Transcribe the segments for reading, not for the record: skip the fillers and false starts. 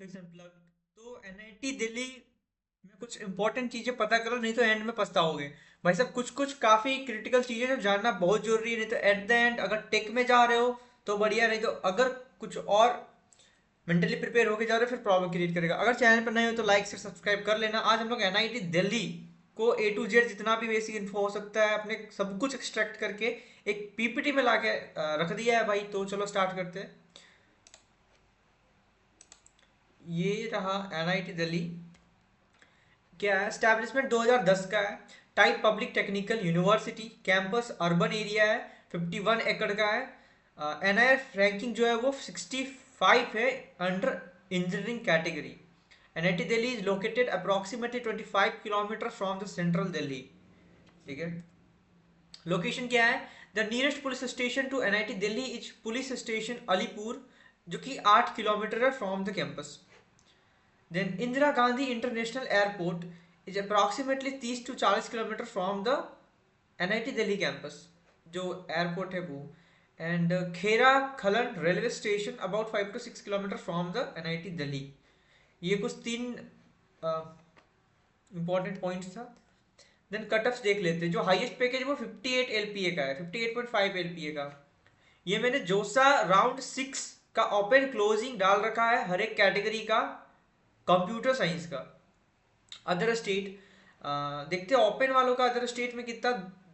Fix and plug. तो NIT Delhi में कुछ इंपॉर्टेंट चीजें पता करो, नहीं तो एंड में पछताओगे। भाई साहब कुछ कुछ काफी क्रिटिकल चीजें जो जानना बहुत जरूरी है, नहीं तो एट द एंड अगर टेक में जा रहे हो तो बढ़िया, नहीं तो अगर कुछ और मेंटली प्रिपेयर होके जा रहे हो फिर प्रॉब्लम क्रिएट करेगा। अगर चैनल पर नए हो तो लाइक से सब्सक्राइब कर लेना। आज हम लोग एनआईटी दिल्ली को ए टू जेड जितना भी बेसिक इन्फो हो सकता है अपने सब कुछ एक्सट्रैक्ट करके एक पीपीटी में लाके रख दिया है भाई। तो चलो स्टार्ट करते हैं। ये रहा एनआईटी दिल्ली। क्या है, एस्टैब्लिशमेंट 2010 का है। Type public technical university. Campus urban area है। 51 एकड़ का है। एनआईएफ रैंकिंग जो है वो 65 है under engineering category. NIT Delhi is located approximately 25 kilometre from the central Delhi. ठीक है। लोकेशन क्या है, the nearest police station to NIT Delhi is police station Alipur, जो कि 8 किलोमीटर है from the campus. Then Indira Gandhi international airport is approximately 30 to 40 kilometre from the NIT Delhi campus, जो airport है वो। And Khera Kalan railway station about 5 to 6 kilometre from the NIT Delhi. ये कुछ तीन important points था। देन कट ऑफ्स देख लेते हैं। जो हाईएस्ट पैकेज वो 58 एलपीए का है, 58.5 एलपीए का। ये मैंने जोसा राउंड 6 का ओपन क्लोजिंग डाल रखा है हर एक कैटेगरी का, कंप्यूटर साइंस का। अदर स्टेट देखते हैं ओपन वालों का अदर स्टेट में कितना।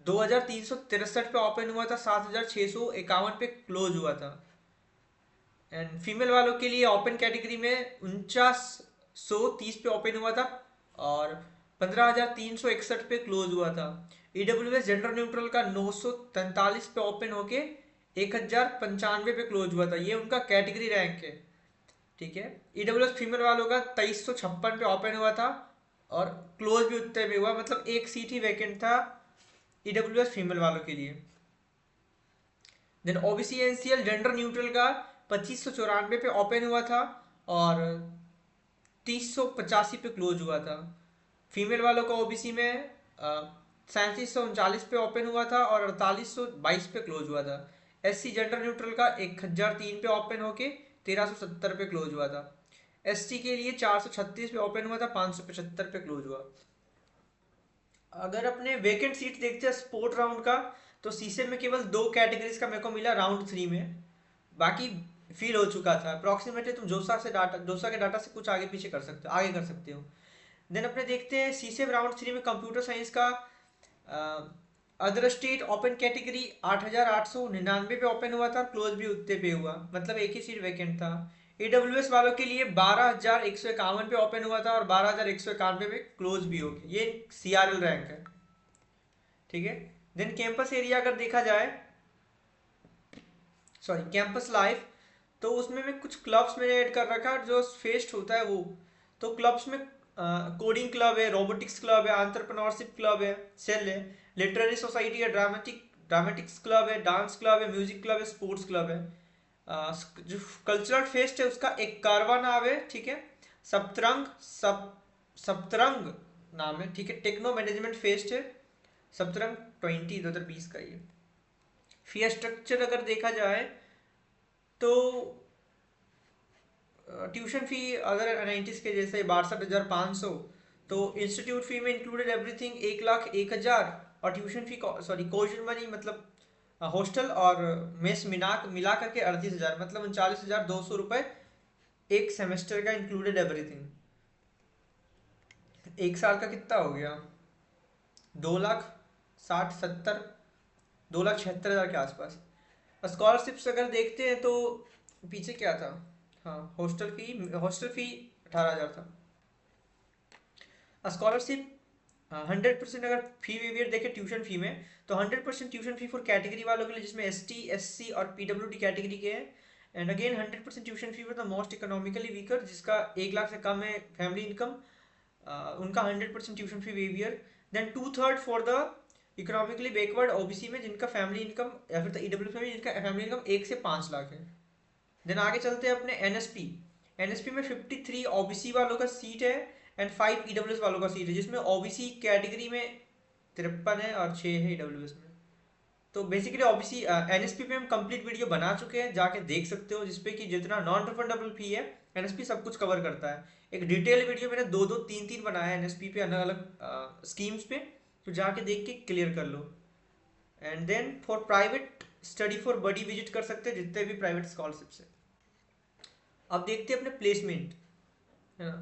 2363 पे ओपन हुआ था, 7651 पे क्लोज हुआ था। एंड फीमेल वालों के लिए ओपन कैटेगरी में 4930 पे ओपन हुआ था और 15361 पे क्लोज हुआ था। ईडब्ल्यूएस जेंडर न्यूट्रल का 943 पे ओपन होके 1095 पे क्लोज हुआ था। ये उनका कैटेगरी रैंक है। ठीक है। ईडब्ल्यूएस फीमेल वालों का 2356 पे ओपन हुआ था और क्लोज भी उतने में हुआ, मतलब एक सीट ही वैकेंट था ईडब्ल्यूएस फीमेल वालों के लिए। Then OBC NCL gender neutral का 2594 पे ओपन हुआ था और 3085 पे क्लोज हुआ था। फीमेल वालों का ओबीसी में 3739 पे ओपन हुआ था और 4822 पे क्लोज हुआ था। एससी जेंडर न्यूट्रल का 1003 पे ओपन होके 1370 पे क्लोज हुआ था। एसटी के लिए 436 पे ओपन हुआ था, 575 पे क्लोज हुआ। अगर अपने वेकेंट सीट देखते हैं स्पोर्ट राउंड का, तो सीसे में केवल 2 कैटेगरीज का मेरे को मिला राउंड 3 में। बाकी फील हो चुका था अप्रोक्सीमेटली। तुम जोसा के डाटा से कुछ आगे पीछे कर सकते हो, आगे कर सकते हो। देन अपने देखते हैं सीसे राउंड 3 में कंप्यूटर साइंस का। अदर स्टेट ओपन कैटेगरी 8899 पे ओपन हुआ था, क्लोज भी उतने पे हुआ, मतलब एक ही सीट वैकेंट था। एडब्ल्यूएस वालों के लिए 12151 पे ओपन हुआ था और 12191 पे क्लोज भी हो गया। ये सीआरएल रैंक है। ठीक है। देन कैंपस एरिया अगर देखा जाए, सॉरी कैंपस लाइफ, तो उसमें मैं कुछ क्लब्स मैंने ऐड कर रखा है जो फेस्ट होता है वो। तो क्लब्स में कोडिंग क्लब है, रोबोटिक्स क्लब है, एंटरप्रेन्योरशिप क्लब है, सेल है, लिटरेरी सोसाइटी है, ड्रामेटिक्स क्लब है, डांस क्लब है, म्यूजिक क्लब है, स्पोर्ट्स क्लब है। जो कल्चरल फेस्ट है उसका एक कारवा नाम है। ठीक है। सप्तरंग नाम है। ठीक है। टेक्नो मैनेजमेंट फेस्ट है। सप्तरंग 2020 का ये। फी स्ट्रक्चर अगर देखा जाए तो ट्यूशन फी अगर 90s के जैसे 62,500, तो इंस्टीट्यूट फी में इंक्लूडेड एवरीथिंग 1,01,000। और tuition fee sorry coaching money मतलब हॉस्टल और मेस मिला करके 38,000, मतलब 39,200 रुपये एक सेमेस्टर का इंक्लूडेड एवरीथिंग। एक साल का कितना हो गया, 2,60,70, 2,76,000 के आसपास। स्कॉलरशिप्स अगर देखते हैं तो पीछे क्या था, हाँ हॉस्टल फी 18,000 था। स्कॉलरशिप 100% अगर फी वेवियर देखे ट्यूशन फी में, तो 100% ट्यूशन फी फॉर कैटेगरी वालों के लिए जिसमें एसटी एससी और पीडब्ल्यूडी कैटेगरी के हैं। And again 100% tuition fee for the most economically weaker, जिसका 1 लाख से कम है फैमिली इनकम, उनका 100% tuition fee waiver. Then 2/3 for the economically backward OBC में जिनका फैमिली इनकम, या फिर ईडब्ल्यू में जिनका फैमिली इनकम 1 से 5 लाख है। देन आगे चलते हैं अपने एनएसपी। एनएसपी में 53 ओबीसी वालों का सीट है एंड 5 ईडब्ल्यूएस वालों का सीट है, जिसमें ओबीसी कैटेगरी में 53 है और 6 है ईडब्ल्यूएस में। तो बेसिकली ऑब्वियसली एनएसपी पे हम कंप्लीट वीडियो बना चुके हैं, जाके देख सकते हो, जिसपे कि जितना नॉन रिफंडेबल फी है एनएसपी सब कुछ कवर करता है। एक डिटेल वीडियो मैंने दो दो तीन तीन बनाया है एनएसपी पे, अलग अलग स्कीम्स पे, तो जाके देख के क्लियर कर लो। And then for private study for buddy visit कर सकते हैं जितने भी प्राइवेट स्कॉलरशिप्स है। अब देखते हैं अपने प्लेसमेंट, है ना।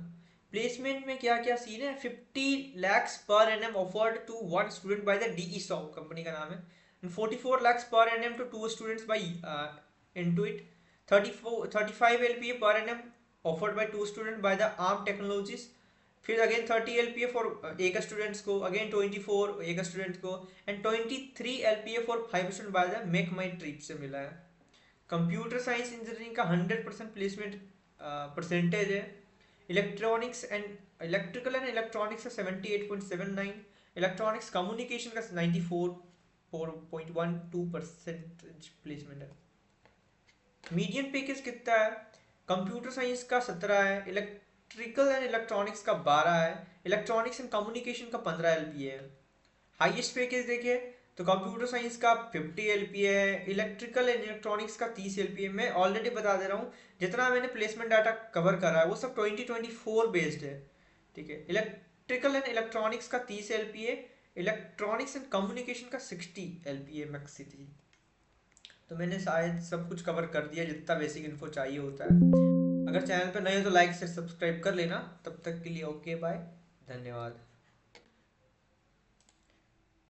प्लेसमेंट में क्या क्या सीन है। 50 lakhs per annum offered to one student by the D E soft, कंपनी का नाम है। And 44 lakhs per annum to two students by Intuit. 35 LPA per annum offered by two student by the Arm technologies. फिर again 30 LPA for एक students को, again 24 एक student को, and 23 LPA for 5 student by the Make My Trip से मिला है। Computer science engineering का 100% placement percentage है। Electronics and electrical and electronics का 78.79, इलेक्ट्रॉनिक्स कम्युनिकेशन का 94.12% प्लेसमेंट है। मीडियन पैकेज कितना है। कंप्यूटर साइंस का 17 है, इलेक्ट्रिकल एंड इलेक्ट्रॉनिक्स का 12 है, इलेक्ट्रॉनिक्स एंड कम्युनिकेशन का 15 एलपीए है। हाईएस्ट पैकेज देखिए तो कंप्यूटर साइंस का 50 एलपीए है, इलेक्ट्रिकल एंड इलेक्ट्रॉनिक्स का 30 एलपीए। मैं ऑलरेडी बता दे रहा हूँ, जितना मैंने प्लेसमेंट डाटा कवर करा है वो सब 2024 बेस्ड है, ठीक है। इलेक्ट्रिकल एंड इलेक्ट्रॉनिक्स का 30 एलपीए, इलेक्ट्रॉनिक्स एंड कम्युनिकेशन का 60 एलपीए मैक्स थी। तो मैंने शायद सब कुछ कवर कर दिया जितना बेसिक इन्फो चाहिए होता है। अगर चैनल पर नए हो तो लाइक से सब्सक्राइब कर लेना। तब तक के लिए ओके बाय, धन्यवाद।